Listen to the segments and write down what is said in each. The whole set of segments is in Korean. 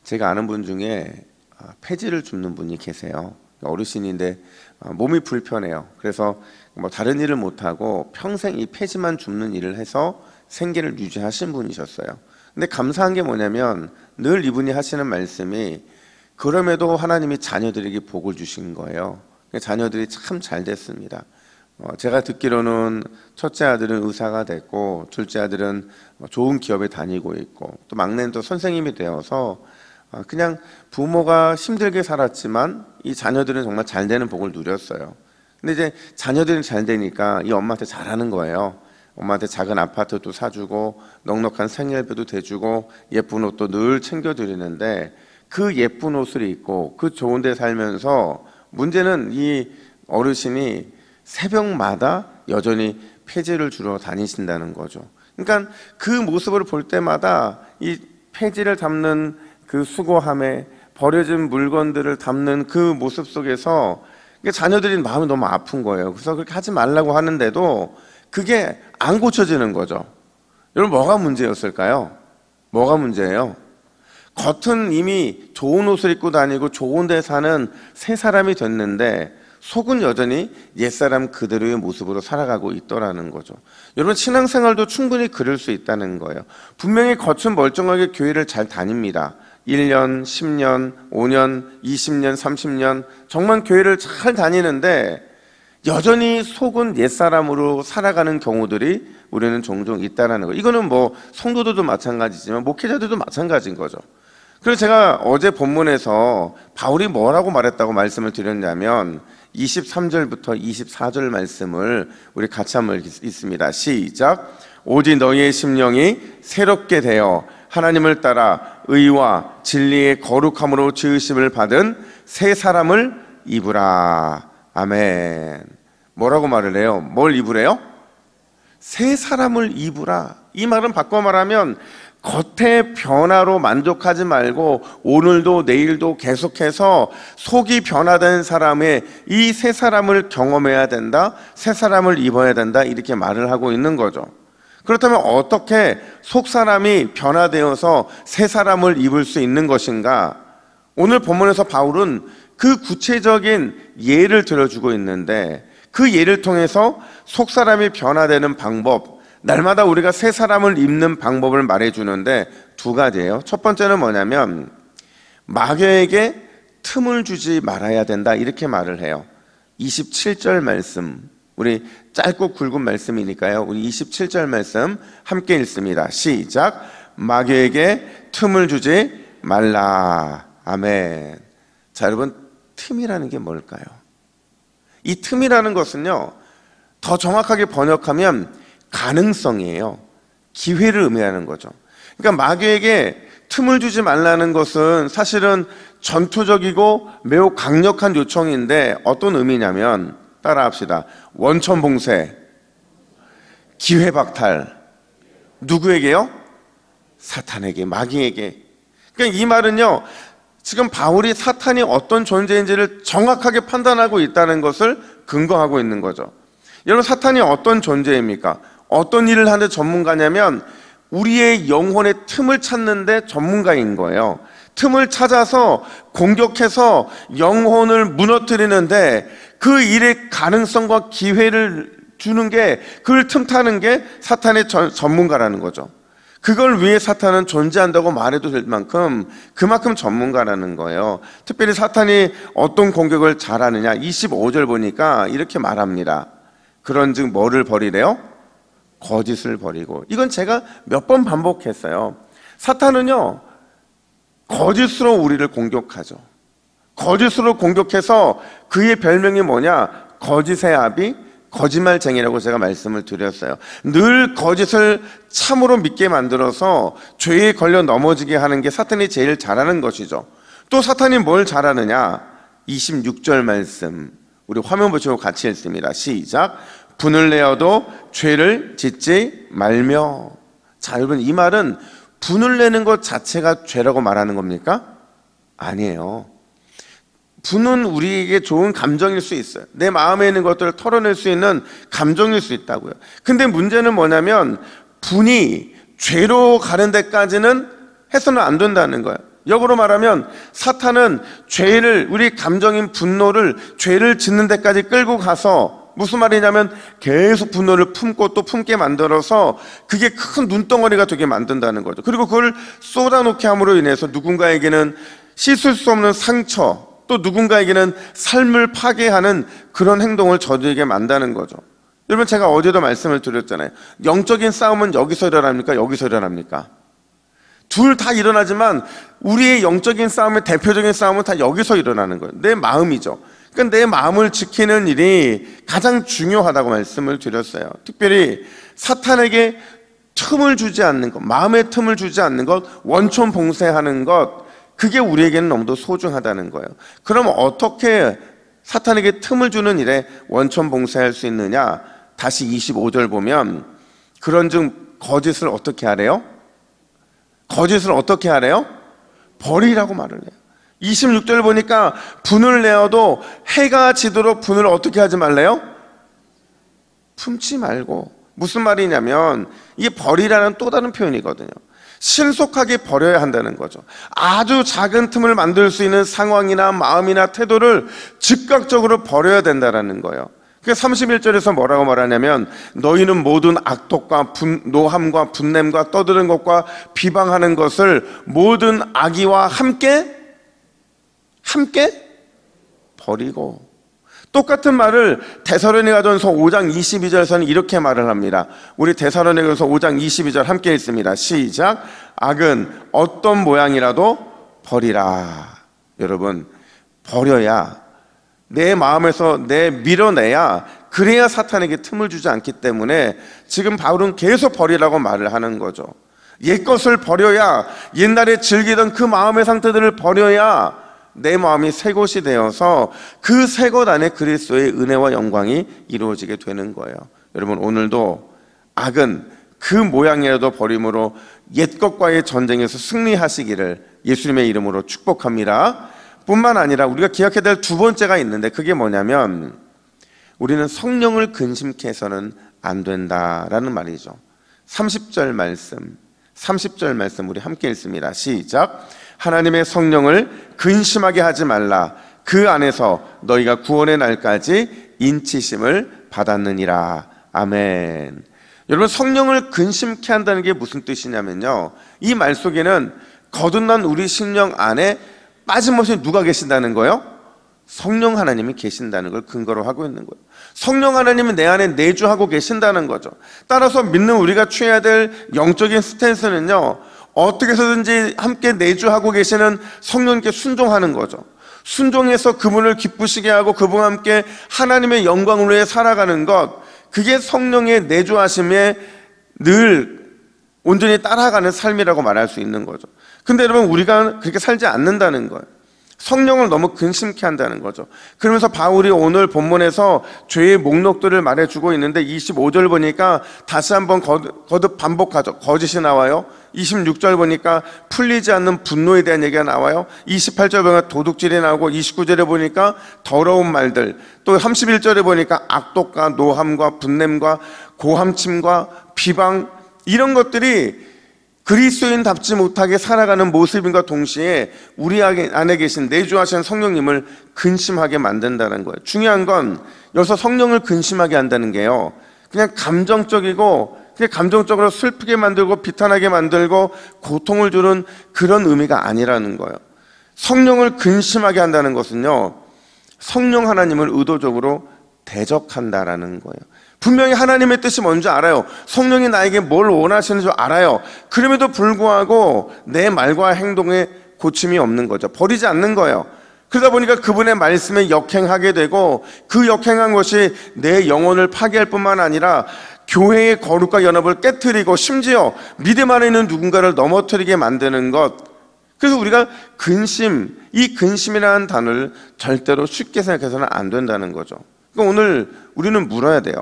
제가 아는 분 중에 폐지를 줍는 분이 계세요. 어르신인데 몸이 불편해요. 그래서 뭐 다른 일을 못하고 평생 이 폐지만 줍는 일을 해서 생계를 유지하신 분이셨어요. 근데 감사한 게 뭐냐면 늘 이분이 하시는 말씀이 그럼에도 하나님이 자녀들에게 복을 주신 거예요. 자녀들이 참 잘 됐습니다. 제가 듣기로는 첫째 아들은 의사가 됐고 둘째 아들은 좋은 기업에 다니고 있고 또 막내는 또 선생님이 되어서 그냥 부모가 힘들게 살았지만 이 자녀들은 정말 잘 되는 복을 누렸어요. 근데 이제 자녀들이 잘 되니까 이 엄마한테 잘하는 거예요. 엄마한테 작은 아파트도 사주고 넉넉한 생일비도 대주고 예쁜 옷도 늘 챙겨드리는데 그 예쁜 옷을 입고 그 좋은 데 살면서 문제는 이 어르신이 새벽마다 여전히 폐지를 주러 다니신다는 거죠. 그러니까 그 모습을 볼 때마다 이 폐지를 담는 그 수거함에 버려진 물건들을 담는 그 모습 속에서 자녀들이 마음이 너무 아픈 거예요. 그래서 그렇게 하지 말라고 하는데도 그게 안 고쳐지는 거죠. 여러분 뭐가 문제였을까요? 뭐가 문제예요? 겉은 이미 좋은 옷을 입고 다니고 좋은 데 사는 새 사람이 됐는데 속은 여전히 옛사람 그대로의 모습으로 살아가고 있더라는 거죠. 여러분 신앙생활도 충분히 그럴 수 있다는 거예요. 분명히 겉은 멀쩡하게 교회를 잘 다닙니다. 1년, 10년, 5년, 20년, 30년 정말 교회를 잘 다니는데 여전히 속은 옛사람으로 살아가는 경우들이 우리는 종종 있다는 거예요. 이거는 뭐 성도들도 마찬가지지만 목회자들도 마찬가지인 거죠. 그래서 제가 어제 본문에서 바울이 뭐라고 말했다고 말씀을 드렸냐면 23절부터 24절 말씀을 우리 같이 한번 읽습니다. 시작. 오직 너희의 심령이 새롭게 되어 하나님을 따라 의와 진리의 거룩함으로 지으심을 받은 새 사람을 입으라. 아멘. 뭐라고 말을 해요? 뭘 입으래요? 새 사람을 입으라. 이 말은 바꿔 말하면 겉의 변화로 만족하지 말고 오늘도 내일도 계속해서 속이 변화된 사람의 이 새 사람을 경험해야 된다, 새 사람을 입어야 된다, 이렇게 말을 하고 있는 거죠. 그렇다면 어떻게 속 사람이 변화되어서 새 사람을 입을 수 있는 것인가? 오늘 본문에서 바울은 그 구체적인 예를 들어주고 있는데 그 예를 통해서 속 사람이 변화되는 방법, 날마다 우리가 새 사람을 입는 방법을 말해주는데 두 가지예요. 첫 번째는 뭐냐면 마귀에게 틈을 주지 말아야 된다, 이렇게 말을 해요. 27절 말씀, 우리 짧고 굵은 말씀이니까요, 우리 27절 말씀 함께 읽습니다. 시작. 마귀에게 틈을 주지 말라. 아멘. 자, 여러분, 틈이라는 게 뭘까요? 이 틈이라는 것은요, 더 정확하게 번역하면 가능성이에요. 기회를 의미하는 거죠. 그러니까 마귀에게 틈을 주지 말라는 것은 사실은 전투적이고 매우 강력한 요청인데 어떤 의미냐면 따라합시다. 원천봉쇄, 기회박탈. 누구에게요? 사탄에게, 마귀에게. 그러니까 이 말은요, 지금 바울이 사탄이 어떤 존재인지를 정확하게 판단하고 있다는 것을 근거하고 있는 거죠. 여러분, 사탄이 어떤 존재입니까? 어떤 일을 하는 전문가냐면 우리의 영혼의 틈을 찾는데 전문가인 거예요. 틈을 찾아서 공격해서 영혼을 무너뜨리는데 그 일의 가능성과 기회를 주는 게, 그걸 틈타는 게 사탄의 전문가라는 거죠. 그걸 위해 사탄은 존재한다고 말해도 될 만큼 그만큼 전문가라는 거예요. 특별히 사탄이 어떤 공격을 잘하느냐, 25절 보니까 이렇게 말합니다. 그런즉 뭐를 버리래요? 거짓을 버리고. 이건 제가 몇 번 반복했어요. 사탄은요, 거짓으로 우리를 공격하죠. 거짓으로 공격해서 그의 별명이 뭐냐? 거짓의 아비, 거짓말쟁이라고 제가 말씀을 드렸어요. 늘 거짓을 참으로 믿게 만들어서 죄에 걸려 넘어지게 하는 게 사탄이 제일 잘하는 것이죠. 또 사탄이 뭘 잘하느냐? 26절 말씀 우리 화면 보시고 같이 읽습니다. 시작. 분을 내어도 죄를 짓지 말며. 자, 여러분, 이 말은 분을 내는 것 자체가 죄라고 말하는 겁니까? 아니에요. 분은 우리에게 좋은 감정일 수 있어요. 내 마음에 있는 것들을 털어낼 수 있는 감정일 수 있다고요. 근데 문제는 뭐냐면 분이 죄로 가는 데까지는 해서는 안 된다는 거예요. 역으로 말하면 사탄은 죄를, 우리 감정인 분노를 죄를 짓는 데까지 끌고 가서 무슨 말이냐면 계속 분노를 품고 또 품게 만들어서 그게 큰 눈덩어리가 되게 만든다는 거죠. 그리고 그걸 쏟아놓게 함으로 인해서 누군가에게는 씻을 수 없는 상처, 또 누군가에게는 삶을 파괴하는 그런 행동을 저지르게 만드는 거죠. 여러분, 제가 어제도 말씀을 드렸잖아요. 영적인 싸움은 여기서 일어납니까? 여기서 일어납니까? 둘 다 일어나지만 우리의 영적인 싸움의 대표적인 싸움은 다 여기서 일어나는 거예요. 내 마음이죠. 그러니까 내 마음을 지키는 일이 가장 중요하다고 말씀을 드렸어요. 특별히 사탄에게 틈을 주지 않는 것, 마음의 틈을 주지 않는 것, 원천 봉쇄하는 것, 그게 우리에게는 너무도 소중하다는 거예요. 그럼 어떻게 사탄에게 틈을 주는 일에 원천 봉쇄할 수 있느냐? 다시 25절 보면 그런즉 거짓을 어떻게 하래요? 거짓을 어떻게 하래요? 버리라고 말을 해요. 26절 보니까 분을 내어도 해가 지도록 분을 어떻게 하지 말래요? 품지 말고. 무슨 말이냐면 이게 버리라는 또 다른 표현이거든요. 신속하게 버려야 한다는 거죠. 아주 작은 틈을 만들 수 있는 상황이나 마음이나 태도를 즉각적으로 버려야 된다는 거예요. 그래서 31절에서 뭐라고 말하냐면 너희는 모든 악독과 노함과 분냄과 떠드는 것과 비방하는 것을 모든 악의와 함께 버리고. 똑같은 말을 데살로니가전서 5장 22절에서는 이렇게 말을 합니다. 우리 데살로니가전서 5장 22절 함께 읽습니다. 시작. 악은 어떤 모양이라도 버리라. 여러분, 버려야, 내 마음에서 밀어내야, 그래야 사탄에게 틈을 주지 않기 때문에 지금 바울은 계속 버리라고 말을 하는 거죠. 옛 것을 버려야, 옛날에 즐기던 그 마음의 상태들을 버려야 내 마음이 새 것이 되어서 그 새 것 안에 그리스도의 은혜와 영광이 이루어지게 되는 거예요. 여러분, 오늘도 악은 그 모양이라도 버림으로 옛 것과의 전쟁에서 승리하시기를 예수님의 이름으로 축복합니다. 뿐만 아니라 우리가 기억해야 될 두 번째가 있는데, 그게 뭐냐면 우리는 성령을 근심케 해서는 안 된다라는 말이죠. 30절 말씀 우리 함께 읽습니다. 시작. 하나님의 성령을 근심하게 하지 말라. 그 안에서 너희가 구원의 날까지 인치심을 받았느니라. 아멘. 여러분, 성령을 근심케 한다는 게 무슨 뜻이냐면요, 이 말 속에는 거듭난 우리 심령 안에 빠짐없이 누가 계신다는 거예요? 성령 하나님이 계신다는 걸 근거로 하고 있는 거예요. 성령 하나님이 내 안에 내주하고 계신다는 거죠. 따라서 믿는 우리가 취해야 될 영적인 스탠스는요, 어떻게 해서든지 함께 내주하고 계시는 성령님께 순종하는 거죠. 순종해서 그분을 기쁘시게 하고 그분과 함께 하나님의 영광을 위해 살아가는 것, 그게 성령의 내주하심에 늘 온전히 따라가는 삶이라고 말할 수 있는 거죠. 근데 여러분, 우리가 그렇게 살지 않는다는 거예요. 성령을 너무 근심케 한다는 거죠. 그러면서 바울이 오늘 본문에서 죄의 목록들을 말해주고 있는데 25절 보니까 다시 한번 거듭 반복하죠. 거짓이 나와요. 26절 보니까 풀리지 않는 분노에 대한 얘기가 나와요. 28절 보니까 도둑질이 나오고, 29절에 보니까 더러운 말들, 또 31절에 보니까 악독과 노함과 분냄과 고함침과 비방, 이런 것들이 그리스도인답지 못하게 살아가는 모습인과 동시에 우리 안에 계신 내주하신 성령님을 근심하게 만든다는 거예요. 중요한 건 여기서 성령을 근심하게 한다는 게요, 그냥 감정적이고 그냥 감정적으로 슬프게 만들고 비탄하게 만들고 고통을 주는 그런 의미가 아니라는 거예요. 성령을 근심하게 한다는 것은요, 성령 하나님을 의도적으로 대적한다라는 거예요. 분명히 하나님의 뜻이 뭔지 알아요. 성령이 나에게 뭘 원하시는 줄 알아요. 그럼에도 불구하고 내 말과 행동에 고침이 없는 거죠. 버리지 않는 거예요. 그러다 보니까 그분의 말씀에 역행하게 되고, 그 역행한 것이 내 영혼을 파괴할 뿐만 아니라 교회의 거룩과 연합을 깨트리고 심지어 믿음 안에 있는 누군가를 넘어뜨리게 만드는 것. 그래서 우리가 근심, 이 근심이라는 단어를 절대로 쉽게 생각해서는 안 된다는 거죠. 그러니까 오늘 우리는 물어야 돼요.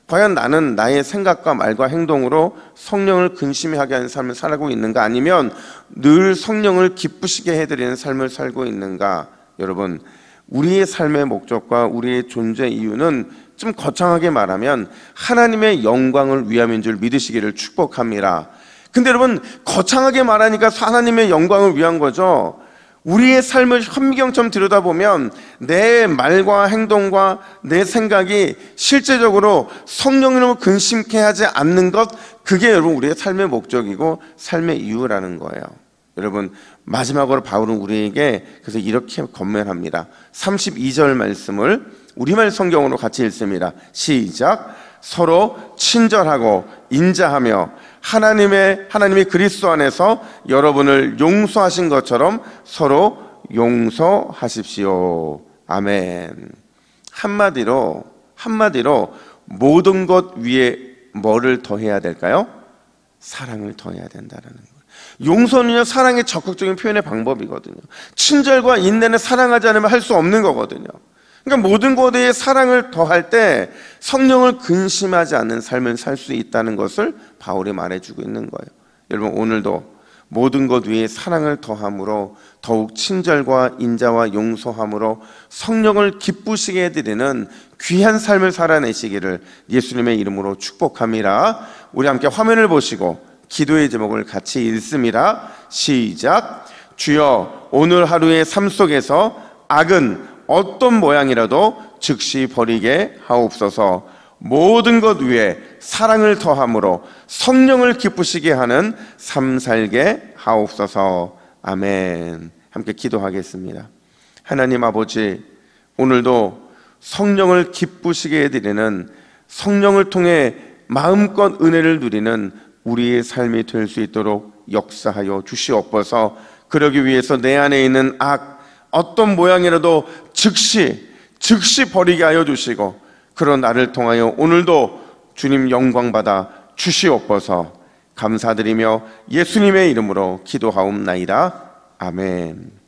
과연 나는 나의 생각과 말과 행동으로 성령을 근심히 하게 하는 삶을 살고 있는가, 아니면 늘 성령을 기쁘시게 해드리는 삶을 살고 있는가? 여러분, 우리의 삶의 목적과 우리의 존재 이유는 좀 거창하게 말하면 하나님의 영광을 위함인 줄 믿으시기를 축복합니다. 근데 여러분, 거창하게 말하니까 하나님의 영광을 위한 거죠. 우리의 삶을 현미경처럼 들여다보면 내 말과 행동과 내 생각이 실제적으로 성령님을 근심케 하지 않는 것, 그게 여러분 우리의 삶의 목적이고 삶의 이유라는 거예요. 여러분, 마지막으로 바울은 우리에게 그래서 이렇게 권면합니다. 32절 말씀을 우리말 성경으로 같이 읽습니다. 시작. 서로 친절하고 인자하며 하나님이 그리스도 안에서 여러분을 용서하신 것처럼 서로 용서하십시오. 아멘. 한마디로 모든 것 위에 뭐를 더해야 될까요? 사랑을 더해야 된다는 거예요. 용서는요, 사랑의 적극적인 표현의 방법이거든요. 친절과 인내는 사랑하지 않으면 할 수 없는 거거든요. 그러니까 모든 것에 사랑을 더할 때 성령을 근심하지 않는 삶을 살 수 있다는 것을 바울이 말해주고 있는 거예요. 여러분, 오늘도 모든 것 위에 사랑을 더함으로 더욱 친절과 인자와 용서함으로 성령을 기쁘시게 해드리는 귀한 삶을 살아내시기를 예수님의 이름으로 축복합니다. 우리 함께 화면을 보시고 기도의 제목을 같이 읽습니다. 시작. 주여, 오늘 하루의 삶 속에서 악은 어떤 모양이라도 즉시 버리게 하옵소서. 모든 것 위에 사랑을 더함으로 성령을 기쁘시게 하는 삶 살게 하옵소서. 아멘. 함께 기도하겠습니다. 하나님 아버지, 오늘도 성령을 기쁘시게 해드리는, 성령을 통해 마음껏 은혜를 누리는 우리의 삶이 될 수 있도록 역사하여 주시옵소서. 그러기 위해서 내 안에 있는 악, 어떤 모양이라도 즉시 버리게 하여 주시고, 그런 나를 통하여 오늘도 주님 영광 받아 주시옵소서. 감사드리며 예수님의 이름으로 기도하옵나이다. 아멘.